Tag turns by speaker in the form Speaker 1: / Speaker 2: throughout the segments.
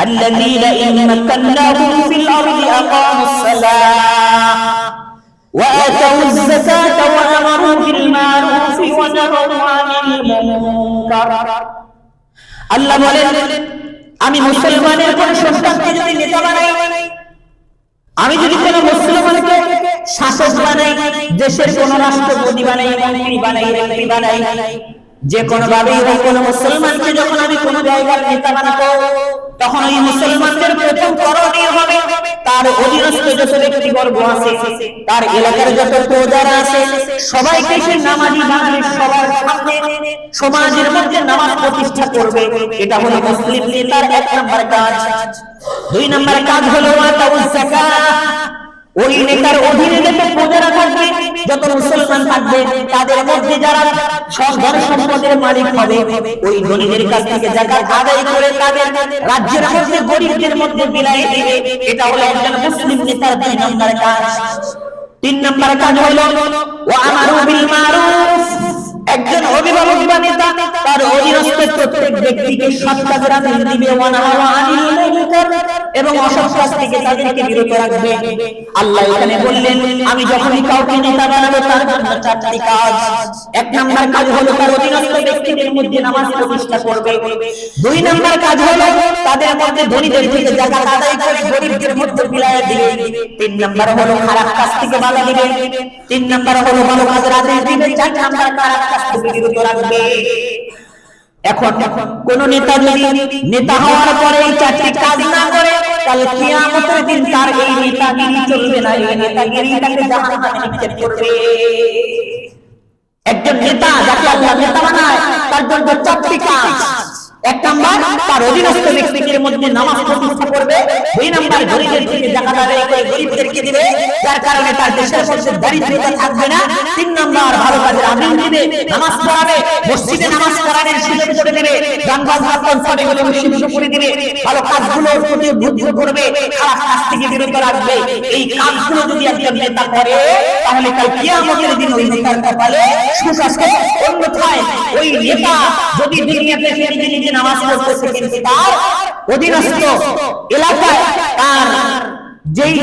Speaker 1: আল্লাযীনা in মাক্কান্নাহুম feel আরদি আকামুস সালাহ ওয়া আতাউয যাকাতা ওয়া আমারু বিল মারুফি ওয়া নাহাউ আনিল মুনকার। আল্লাহ বলেন, আমি মুসলমানের কোন সন্তানকে যদি নেতা বানাই, আমি যদি কোন মুসলমানকে শাসক বানাই, দেশের কোন রাষ্ট্রপতি বানাই, মন্ত্রী বানাই, এমপি বানাই, যে কোনো ভাবেই হোক কোন মুসলমানকে যখন আমি কোন জায়গার নেতা বানাবো, তখন ওই মুসলমানদের প্রথম করণীয় হবে তার অধীনস্থ যত ব্যক্তিবর্গ আছে, তার এলাকার যত প্রজারা আছে, সবাইকে সে নামাজি বানাবে, সবার সামনে সমাজের মধ্যে নামাজ প্রতিষ্ঠা করবে। এটা হলো মুসলিম নেতার 1 নম্বর কাজ। 2 নম্বর কাজ হলো আতাউয যাকাত। ওই নেতার অধীনে যত প্রজারা থাকবে, যত মুসলমান থাকবে, তাদের মধ্যে যারা ধন সম্পদের মালিক হবে, ওই ধনীদের কাছ থেকে যাকাত আদায় করে তাদের রাজ্যের মধ্যে গরিবদের মধ্যে বিলাই দিবে। এটা হলো একজন মুসলিম নেতার 2 নম্বর কাজ। 3 নম্বর কাজ হলো ওয়া আমারু বিল মারুফ। একজন অভিভাবক বা নেতা তার অধীনস্থ প্রত্যেক ব্যক্তিকে সৎ কাজের আদেশ দিবে, ওয়া নাহাউ আনিল মুনকার, এবং অসৎ কাজ থেকে তাদেরকে বিরত রাখবে। আল্লাহ এখানে বললেন, আমি যখনই কাউকে নেতা বানাবো তার জন্য 4টি কাজ। 1 নম্বর কাজ হলো তার অধীনস্থ ব্যক্তিদের মধ্যে নামাজ প্রতিষ্ঠা করবে। 2 নম্বর কাজ হলো তাদের মধ্যে ধনীদের থেকে যাকাত আদায় করে গরিবদের মধ্যে বিলায় দিবে। 3 নম্বর হলো খারাপ কাজ থেকে বাধা দিবে। 3 নম্বর হলো ভালো কাজের আদেশ দিবে। 4 নম্বর খারাপ কাজ থেকে বিরত রাখবে। এখন কোন নেতা যদি নেতা হওয়ার পরে এই 4টি কাজ না করে, কাল কিয়ামতের দিন তার এই নেতাগিরি চলবে না, এই নেতাগিরি তাকে জাহান্নামে নিক্ষেপ করবে। একজন নেতা যাকে আল্লাহ নেতা বানায়, তার জন্য 4টি কাজ। 1 নম্বর তার অধীনস্থ ব্যক্তিদের মধ্যে নামাজ প্রতিষ্ঠা করবে। 2 নম্বর গরিবদের থেকে যাকাত আদায় করে গরিবদেরকে দিবে, যার কারণে তার দেশের মধ্যে দারিদ্রতা থাকবে না। 3 নম্বর ভালো কাজের আদেশ দিবে, নামাজ পড়াবে, মসজিদে নামাজ পড়ানোর সুযোগ করে দিবে, গান বাজনা কনসার্টে গেলে সুযোগ করে দিবে, ভালো কাজগুলোর প্রতি উদ্বুদ্ধ করবে, খারাপ কাজ থেকে বিরত রাখবে। এই কাজগুলো যদি একজন নেতা করে, তাহলে কাল কিয়ামতের দিন ওই নেতার কপালে সুখ আসবে। অন্যথায় ওই নেতা যদি দুনিয়াতে নিজে নামাজ পড়তেছে, কিন্তু তার অধীনস্থ এলাকায় তার যেই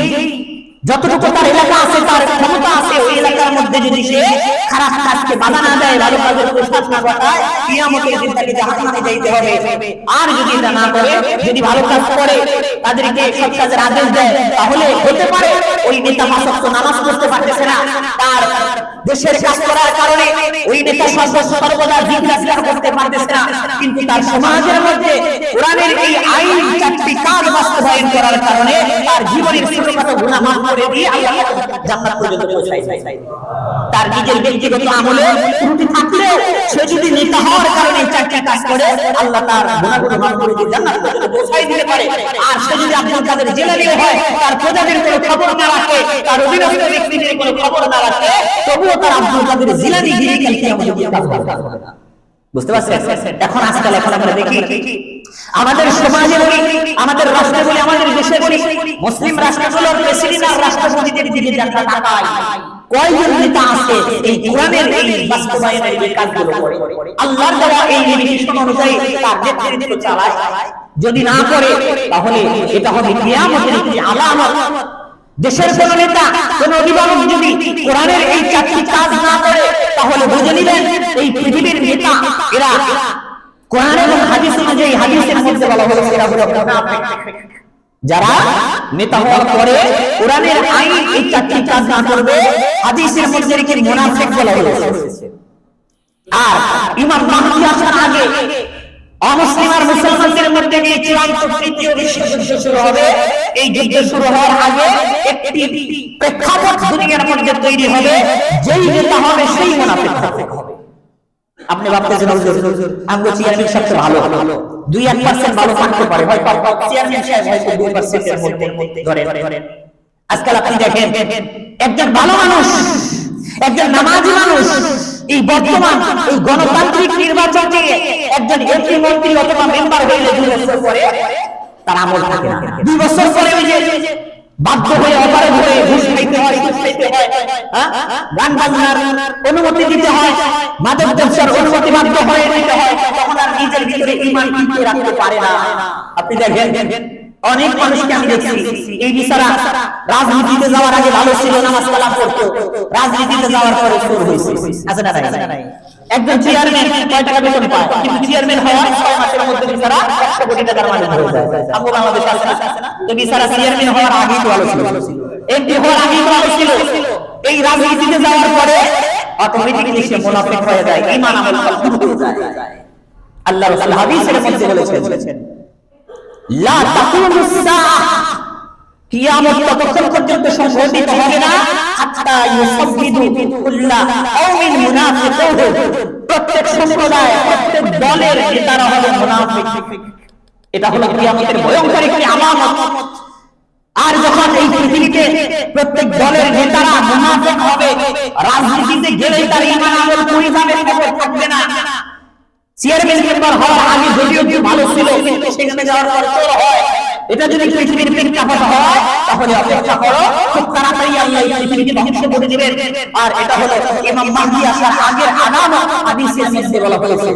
Speaker 1: যতটুকু তার এলাকা আছে, তার ক্ষমতা আছে, ওই এলাকার মধ্যে যদি সে খারাপ কাজকে বাধা না দেয়, ভালো কাজের প্রসাদ না ঘটায়, কিয়ামতের দিন তাকে জাহান্নামে যাইতে হবে। আর যদি এটা না করে, যদি ভালো কাজ করে, তাদেরকে সৎ কাজের আদেশ দেয়, তাহলে হতে পারে ওই নেতা 5 ওয়াক্ত নামাজ পড়তে পারতেছে না, তার দেশের কাজ করার কারণে ওই নেতা সর্বদা জিকির আজকার করতে পারতেছে না, কিন্তু তার সমাজের মধ্যে কোরআনের এই আইন 4টি কাজ বাস্তবায়ন করার কারণে তার জীবনের ছোটখাটো গুনাহ মাফ করে দিয়ে আল্লাহ জান্নাত পর্যন্ত পৌঁছায় যায়। তার নিজের ব্যক্তিগত আমলে ত্রুটি থাকলেও সে যদি নেতা হওয়ার কারণে 4টি কাজ করে, আল্লাহ তার গুনাহগুলো মাফ করে দিয়ে জান্নাত পর্যন্ত পৌঁছায় দিতে পারে। আর সে যদি আব্দুল কাদের জিলানী হয়, তার প্রজাদের কোনো খবর না রাখে, তার অধীনস্থ ব্যক্তিদের কোনো খবর না রাখে, তবুও তার আব্দুল কাদের জিলানী গিরি কাল কিয়ামতের দিন কাজ করবে। বুঝতে পারছেন? এখন আজকাল আমরা দেখি আমাদের সমাজে বলি, আমাদের রাষ্ট্রে বলি, আমাদের দেশে বলি, মুসলিম রাষ্ট্রগুলোর প্রেসিডেন্ট আর রাষ্ট্রপতিদের দিকে যারা তাকায়, কয়জন নেতা আছে এই কোরআনের এই বাস্তবায়নের এই কাজগুলো করে, আল্লাহর দেওয়া এই নির্দেশনা অনুযায়ী তার নেতৃত্ব চালায়? যদি না করে, তাহলে এটা হবে কিয়ামতের একটি আলামত। দেশের কোন নেতা, কোন অভিভাবক যদি কোরআনের এই 4টি কাজ না করে, তাহলে বুঝে নিবেন এই পৃথিবীর নেতা এরা কোরআন এবং হাদিস অনুযায়ী, হাদিসের মধ্যে বলা হয়েছে এরা হলো মুনাফিক। যারা নেতা হওয়ার পরে কোরআনের আইন এই 4টি কাজ না করবে, হাদিসের মধ্যে একে মুনাফিক বলা হয়েছে। আর ইমাম মাহদী আসার আগে অমুসলিম আর মুসলমানদের মধ্যে যে চূড়ান্ত তৃতীয় বিশ্বযুদ্ধ শুরু হবে, এই যুদ্ধ শুরু হওয়ার আগে একটি প্রেক্ষাপট দুনিয়ার মধ্যে তৈরি হবে, যেই নেতা হবে সেই মুনাফিক হবে। আপনি ভাবতেছেন হুজুর আমগো চেয়ারম্যান সবচেয়ে ভালো, 2-1% ভালো থাকতে পারে, হয় চেয়ারম্যান সাহেব হয়তো 2% এর মধ্যে ধরেন। আজকাল আপনি দেখেন একজন ভালো মানুষ, একজন নামাজি মানুষ এই বর্তমান এই গণতান্ত্রিক নির্বাচনে একজন এমপি মন্ত্রী অথবা মেম্বার হইলে 2 বছর পরে তার আমল থাকে না। 2 বছর পরে ওই যে বাধ্য হয়ে অপরাধ হয়ে ঘুষ খাইতে হয়, ঘুষ খাইতে হয়, গান বাজনার অনুমতি দিতে হয়, মাদক ব্যবসার অনুমতি বাধ্য হয়ে দিতে হয়, তখন আর নিজের ভিতরে ঈমান টিকিয়ে রাখতে পারে না। আপনি দেখেন অনেক মানুষকে আমি দেখছি এই বিচারা রাজনীতিতে যাওয়ার আগে ভালো ছিল, নামাজ কালাম পড়তো, রাজনীতিতে যাওয়ার পরে চোর হয়েছে। আছে না নাই? একজন চেয়ারম্যান কয় টাকা বেতন পায়, কিন্তু চেয়ারম্যান হওয়ার 6 মাসের মধ্যে বিচারা 100 কোটি টাকার মালিক হয়ে যায়। আমরা বাংলাদেশে আছে না? তো বিচারা চেয়ারম্যান হওয়ার আগেই তো ভালো ছিল, এমপি হওয়ার আগেই তো ভালো ছিল। এই রাজনীতিতে যাওয়ার পরে অটোমেটিক্যালি সে মুনাফিক হয়ে যায়, ঈমান আমল কমজোর হয়ে যায়। আল্লাহ রাসূল হাদিসের মধ্যে বলেছেন লা তাকুমুস সাআহ, কিয়ামত ততক্ষণ পর্যন্ত সংঘটিত হবে না হাত্তা ইউসাব্বিদু কুল্লা কওমিন মুনাফিকুন, প্রত্যেক সম্প্রদায় প্রত্যেক দলের নেতারা হবে মুনাফিক। এটা হলো কিয়ামতের ভয়ঙ্কর একটি আলামত। আর যখন এই পৃথিবীতে প্রত্যেক দলের নেতারা মুনাফিক হবে, রাজনীতিতে গেলেই তার ঈমান আমল পুড়ে যাবে, খবর থাকবে না। চেয়ারম্যান মেম্বার হওয়ার আগে যদিও একটু ভালো ছিল, কিন্তু সেখানে যাওয়ার পর চোর হয়। এটা যদি পৃথিবীর প্রেক্ষাপট হয়, তাহলে অপেক্ষা করো, খুব তাড়াতাড়ি আল্লাহ এই পৃথিবীকে ধ্বংস করে দিবেন। আর এটা হলো ইমাম মাহদী আসার আগের আলামত, হাদিসে বলা হয়েছে।